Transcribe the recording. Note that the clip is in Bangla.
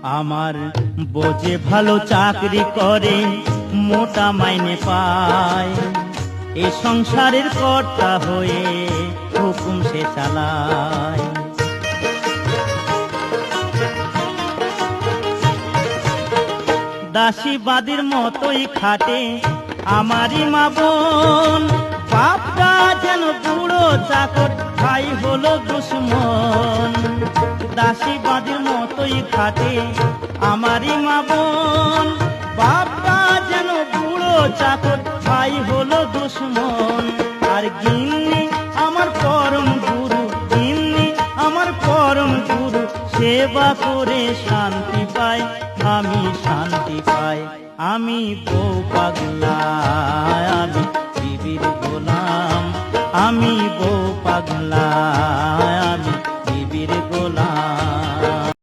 আমার বোঝে ভালো চাকরি করে, মোটা মাইনে পায়, এ সংসারের কর্তা হয়ে হুকুম সে চালায়। দাসী বাদীর মতোই খাটে আমারই মা বোন, বাপটা যেন বুড়ো চাকর, ভাই হলো দুশ্মন। দাসী বাদীর মতোই খাটে আমারই মা বোন, বাপটা যেন বুড়ো চাকর, ভাই হলো দুশ্মন। আর গিন্নি আমার পরম গুরু, গিন্নি আমার পরম গুরু, সেবা করে শান্তি পাই, আমি শান্তি পাই। আমি বউ পাগলা, আমি বিবির গোলাম, আমি বউ পাগলা, আমি